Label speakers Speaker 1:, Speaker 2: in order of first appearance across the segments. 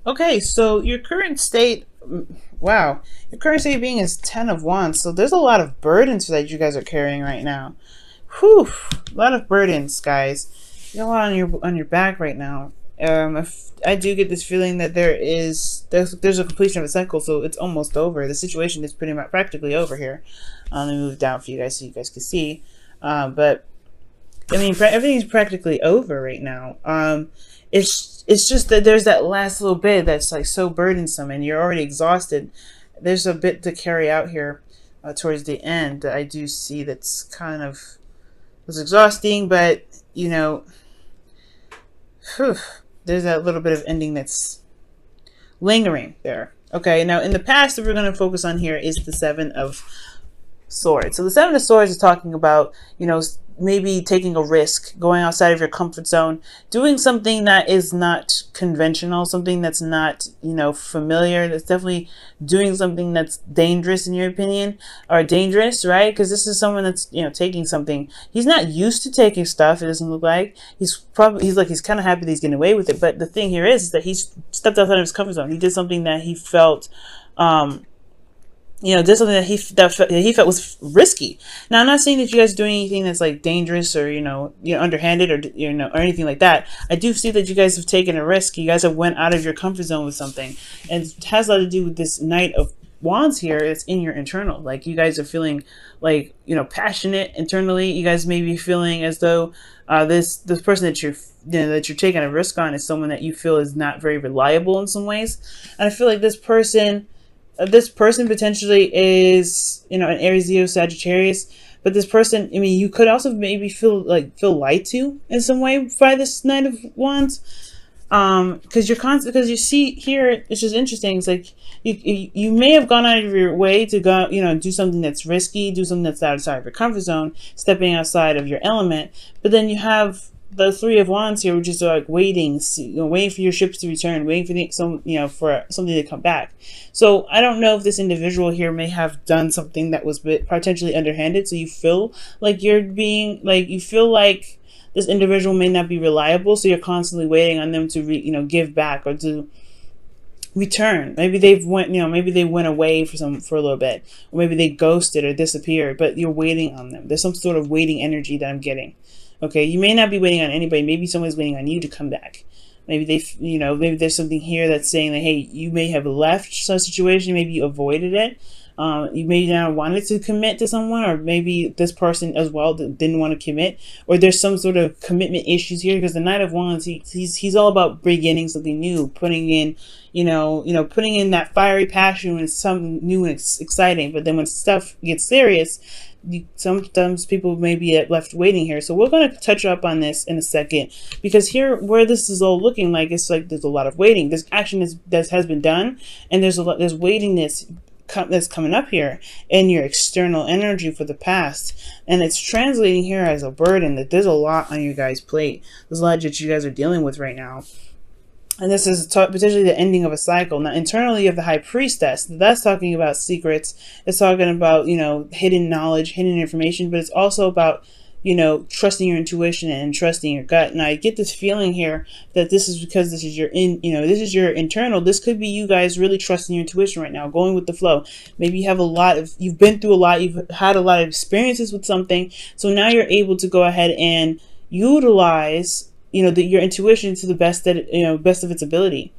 Speaker 1: Okay, so your current state, wow, your current state being is 10 of Wands. So there's a lot of burdens that you guys are carrying right now. Whew, a lot of burdens, guys. You got a lot on your back right now. If I do get this feeling that there's a completion of a cycle, so it's almost over. The situation is pretty much practically over here. Let me move down for you guys so you guys can see. But I mean, everything's practically over right now. It's just that there's that last little bit that's like so burdensome, and you're already exhausted. There's a bit to carry out here towards the end that I do see that's kind of was exhausting, but you know, whew, there's that little bit of ending that's lingering there. Okay, now in the past, that we're going to focus on here is the Seven of Swords. So the Seven of Swords is talking about, maybe taking a risk, going outside of your comfort zone, doing something that is not conventional, something that's not, familiar. That's definitely doing something that's dangerous in your opinion, or dangerous, right? Because this is someone that's, taking something. He's not used to taking stuff. It doesn't look like he's kind of happy that he's getting away with it. But the thing here is that he's stepped outside of his comfort zone. He did something that he felt, did something that he felt was risky. Now, I'm not saying that you guys are doing anything that's like dangerous or underhanded or or anything like that. I do see that you guys have taken a risk. You guys have went out of your comfort zone with something, and it has a lot to do with this Knight of Wands here. It's in your internal. Like you guys are feeling like passionate internally. You guys may be feeling as though this person that you're taking a risk on is someone that you feel is not very reliable in some ways, and I feel like this person potentially is, an Aries, Leo, Sagittarius. But this person, I mean, you could also maybe feel lied to in some way by this Knight of Wands. Because you see here, it's just interesting. It's like you may have gone out of your way to go, do something that's risky, do something that's outside of your comfort zone, stepping outside of your element. But then you have the Three of Wands here, which is like waiting for your ships to return, waiting for something to come back. So I don't know if this individual here may have done something that was potentially underhanded. So you feel like you feel like this individual may not be reliable. So you're constantly waiting on them to give back or to return. Maybe maybe they went away for a little bit, or maybe they ghosted or disappeared. But you're waiting on them. There's some sort of waiting energy that I'm getting. Okay, you may not be waiting on anybody. Maybe someone's waiting on you to come back. Maybe maybe there's something here that's saying that, hey, you may have left some situation. Maybe you avoided it. You may not wanted to commit to someone, or maybe this person as well didn't want to commit, or there's some sort of commitment issues here, because the Knight of Wands, he's all about beginning something new, putting in, putting in that fiery passion when it's something new and exciting. But then when stuff gets serious, sometimes people may be left waiting here. So we're going to touch up on this in a second, because here where this is all looking like, it's like there's a lot of waiting. This action that has been done, and there's waitingness that's coming up here in your external energy for the past, and it's translating here as a burden. That there's a lot on your guys' plate. There's a lot that you guys are dealing with right now. And this is potentially the ending of a cycle. Now, internally, you have the High Priestess. That's talking about secrets. It's talking about, hidden knowledge, hidden information. But it's also about, trusting your intuition and trusting your gut. And I get this feeling here that this is because this is this is your internal. This could be you guys really trusting your intuition right now, going with the flow. Maybe you have you've been through a lot. You've had a lot of experiences with something. So now you're able to go ahead and utilize your intuition to the best of its ability,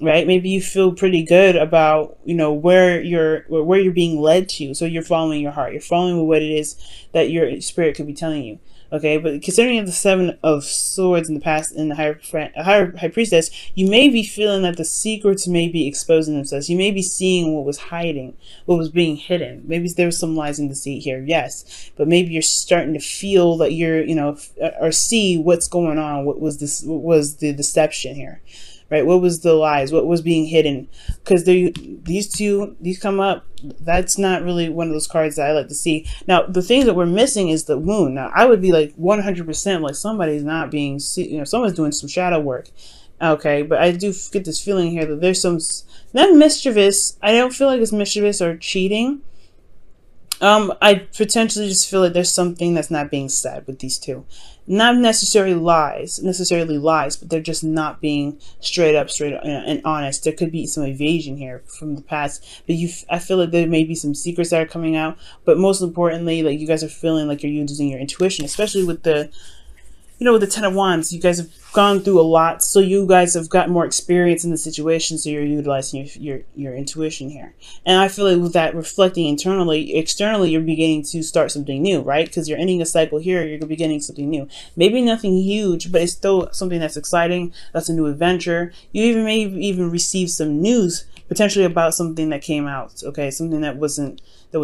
Speaker 1: right? Maybe you feel pretty good about where you're being led to, so you're following your heart, you're following what it is that your spirit could be telling you. Okay, but considering the Seven of Swords in the past and the High Priestess, you may be feeling that the secrets may be exposing themselves. You may be seeing what was hiding, what was being hidden. Maybe there was some lies in deceit here, yes. But maybe you're starting to feel that you're, or see what's going on. What was the deception here? Right? What was the lies? What was being hidden? Because these come up. That's not really one of those cards that I like to see. Now, the things that we're missing is the wound. Now, I would be like 100% like somebody's not being, someone's doing some shadow work. Okay, but I do get this feeling here that there's not mischievous. I don't feel like it's mischievous or cheating. I potentially just feel like there's something that's not being said with these two. Not necessarily lies, but they're just not being straight up, and honest. There could be some evasion here from the past, but I feel like there may be some secrets that are coming out. But most importantly, like you guys are feeling like you're using your intuition, especially with the with the Ten of Wands. You guys have gone through a lot, so you guys have got more experience in the situation, so you're utilizing your intuition here. And I feel like with that reflecting internally, externally, you're beginning to start something new, right? Because you're ending a cycle here, you're beginning something new. Maybe nothing huge, but it's still something that's exciting. That's a new adventure. You may even receive some news potentially about something that came out, okay? Something that was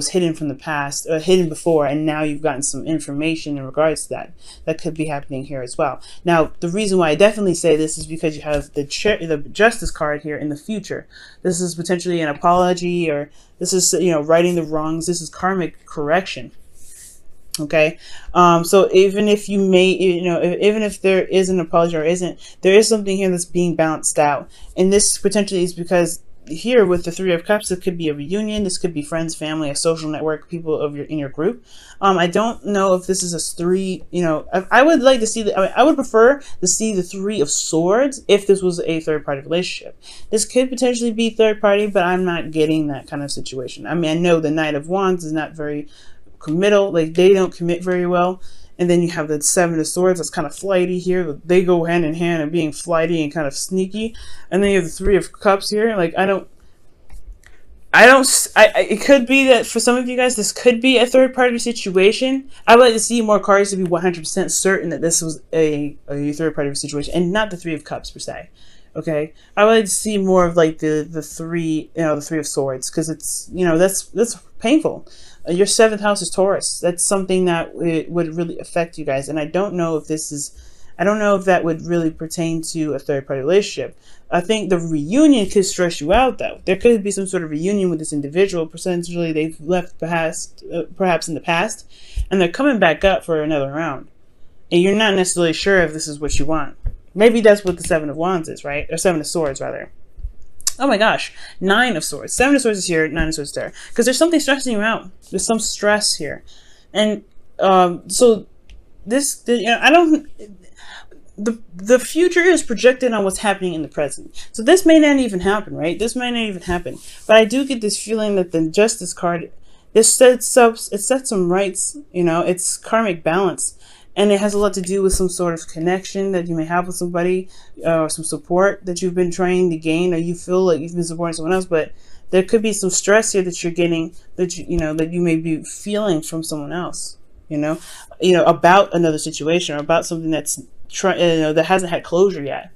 Speaker 1: hidden from the past, hidden before, and now you've gotten some information in regards to that. That could be happening here as well. Now, the reason why I definitely say this is because you have the Justice card here in the future. This is potentially an apology, or this is righting the wrongs. This is karmic correction. Okay, so even if you may, even if there is an apology or isn't, there is something here that's being balanced out, and this potentially is because here with the Three of Cups, it could be a reunion. This could be friends, family, a social network, people in your group. I don't know if this is a three. I would like to see I would prefer to see the Three of Swords if this was a third party relationship. This could potentially be third party, but I'm not getting that kind of situation. I mean, I know the Knight of Wands is not very committal. Like, they don't commit very well. And then you have the Seven of Swords that's kind of flighty here. They go hand in hand and being flighty and kind of sneaky. And then you have the Three of Cups here. Like, it could be that for some of you guys, this could be a third party situation. I would like to see more cards to be 100% certain that this was a third party situation and not the Three of Cups per se. Okay, I would like to see more of like the three, the Three of Swords, because it's, that's painful. Your seventh house is Taurus. That's something that it would really affect you guys. And I don't know if that would really pertain to a third party relationship. I think the reunion could stress you out, though. There could be some sort of reunion with this individual. Potentially they've left perhaps in the past, and they're coming back up for another round. And you're not necessarily sure if this is what you want. Maybe that's what the Seven of Wands is, right? Or Seven of Swords, rather. Oh my gosh, Nine of Swords. Seven of Swords is here, Nine of Swords is there. Because there's something stressing you out. There's some stress here. And so this, I don't... The future is projected on what's happening in the present. So this may not even happen, right? This may not even happen. But I do get this feeling that the Justice card, it sets some rights, it's karmic balance. And it has a lot to do with some sort of connection that you may have with somebody, or some support that you've been trying to gain, or you feel like you've been supporting someone else, but there could be some stress here that you're getting, that that you may be feeling from someone else, about another situation, or about something that's that hasn't had closure yet.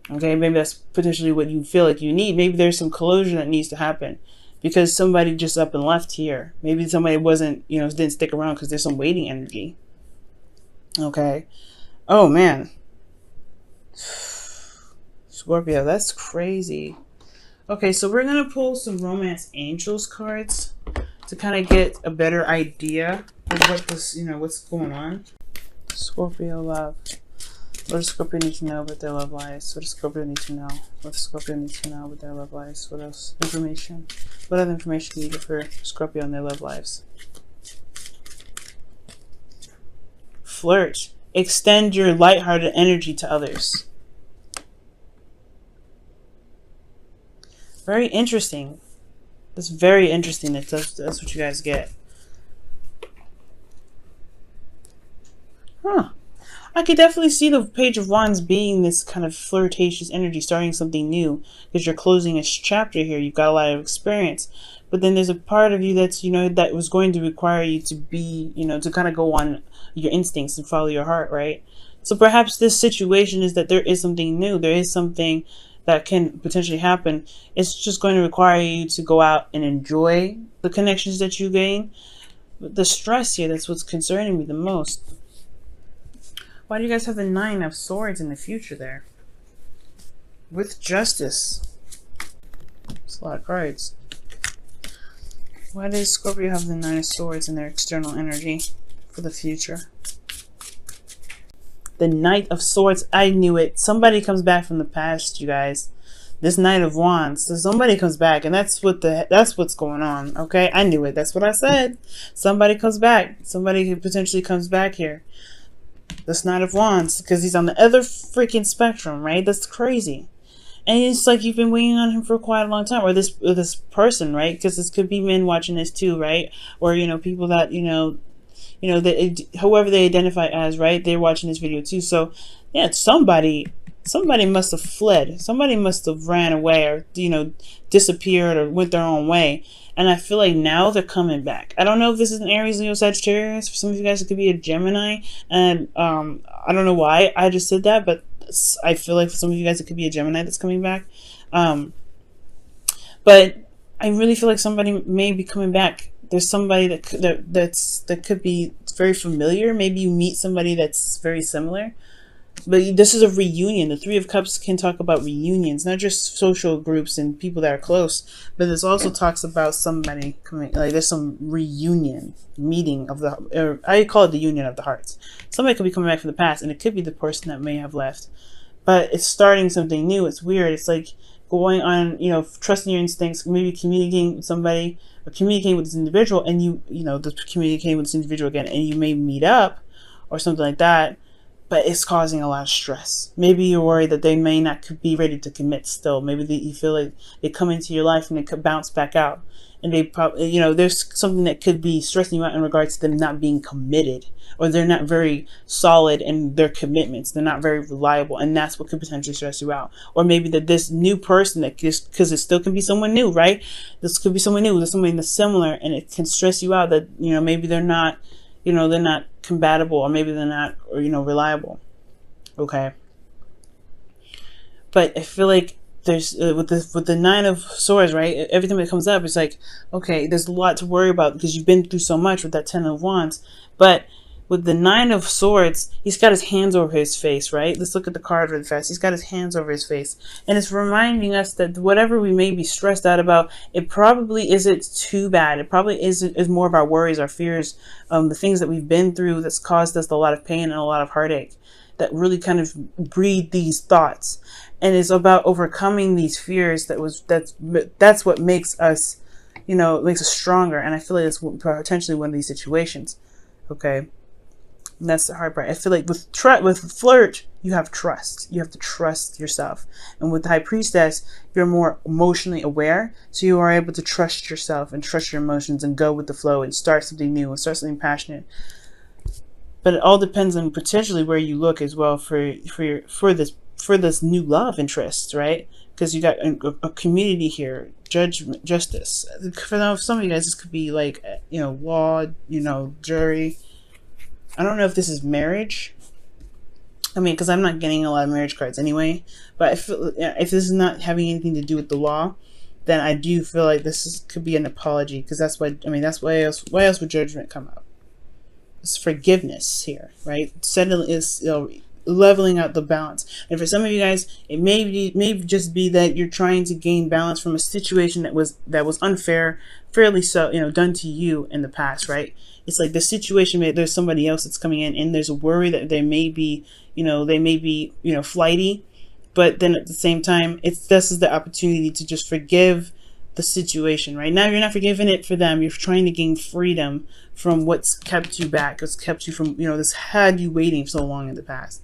Speaker 1: Okay, maybe that's potentially what you feel like you need. Maybe there's some closure that needs to happen because somebody just up and left here. Maybe somebody didn't stick around because there's some waiting energy. Okay. Oh man. Scorpio, that's crazy. Okay, so we're gonna pull some Romance Angels cards to kind of get a better idea of what this, what's going on. Scorpio love. What does Scorpio need to know about their love lives? What does Scorpio need to know? What does Scorpio need to know about their love lives? What else? Information. What other information can you get for Scorpio and their love lives? Flirt. Extend your lighthearted energy to others. Very interesting. That's very interesting. That's what you guys get. Huh. I could definitely see the Page of Wands being this kind of flirtatious energy, starting something new, because you're closing a chapter here. You've got a lot of experience. But then there's a part of you that's, that was going to require you to be, to kind of go on your instincts and follow your heart, right? So perhaps this situation is that there is something new. There is something that can potentially happen. It's just going to require you to go out and enjoy the connections that you gain. But the stress here, that's what's concerning me the most. Why do you guys have the Nine of Swords in the future there? With Justice. It's a lot of cards. Why does Scorpio have the Nine of Swords in their external energy for the future? The Knight of Swords. I knew it. Somebody comes back from the past, you guys. This Knight of Wands. So somebody comes back, and that's what's going on. Okay, I knew it. That's what I said. Somebody comes back. Somebody who potentially comes back here. This Knight of Wands, because he's on the other freaking spectrum, right? That's crazy. And it's like you've been waiting on him for quite a long time, or this person, right? Because this could be men watching this too, right? Or people that that whoever they identify as, right? They're watching this video too. So yeah, somebody must have fled. Somebody must have ran away, or disappeared, or went their own way. And I feel like now they're coming back. I don't know if this is an Aries, Leo, Sagittarius. For some of you guys, it could be a Gemini. And I don't know why I just said that, but I feel like for some of you guys, it could be a Gemini that's coming back. But I really feel like somebody may be coming back. There's somebody that could be very familiar. Maybe you meet somebody that's very similar. But this is a reunion. The Three of Cups can talk about reunions, not just social groups and people that are close, but this also talks about somebody coming, like there's some reunion, meeting of the, or I call it the union of the hearts. Somebody could be coming back from the past, and it could be the person that may have left. But it's starting something new. It's weird. It's like going on, trusting your instincts, maybe communicating with somebody, or communicating with this individual, and communicating with this individual again, and you may meet up or something like that. But it's causing a lot of stress. Maybe you're worried that they may not be ready to commit still. Maybe you feel like they come into your life and they could bounce back out. And they probably, there's something that could be stressing you out in regards to them not being committed. Or they're not very solid in their commitments. They're not very reliable. And that's what could potentially stress you out. Or maybe that this new person, because it still can be someone new, right? This could be someone new. There's somebody that's similar. And it can stress you out that, maybe they're not, they're not compatible, or maybe they're not, reliable. Okay. But I feel like there's with the Nine of Swords, right? Everything that comes up is like, okay, there's a lot to worry about because you've been through so much with that Ten of Wands. But with the Nine of Swords, he's got his hands over his face, right? Let's look at the card really fast. He's got his hands over his face. And it's reminding us that whatever we may be stressed out about, it probably isn't too bad. It probably is more of our worries, our fears, the things that we've been through that's caused us a lot of pain and a lot of heartache that really kind of breed these thoughts. And it's about overcoming these fears. That's what makes us, makes us stronger. And I feel like it's potentially one of these situations. Okay. And that's the hard part. I feel like with flirt, you have trust. You have to trust yourself. And with the High Priestess, you're more emotionally aware. So you are able to trust yourself and trust your emotions and go with the flow and start something new and start something passionate. But it all depends on potentially where you look as well for this new love interest, right? Because you got a community here, justice. For some of you guys, this could be like, law, jury. I don't know if this is marriage. I mean, because I'm not getting a lot of marriage cards anyway. But if this is not having anything to do with the law, then I do feel like could be an apology. Because that's why, why else would judgment come up? It's forgiveness here, right? Settling is leveling out the balance. And for some of you guys, it may just be that you're trying to gain balance from a situation that was unfair, fairly so, done to you in the past, right? It's like the situation, there's somebody else that's coming in, and there's a worry that they may be, flighty, but then at the same time, this is the opportunity to just forgive the situation. Right now, you're not forgiving it for them. You're trying to gain freedom from what's kept you back, what's kept you from, this had you waiting so long in the past.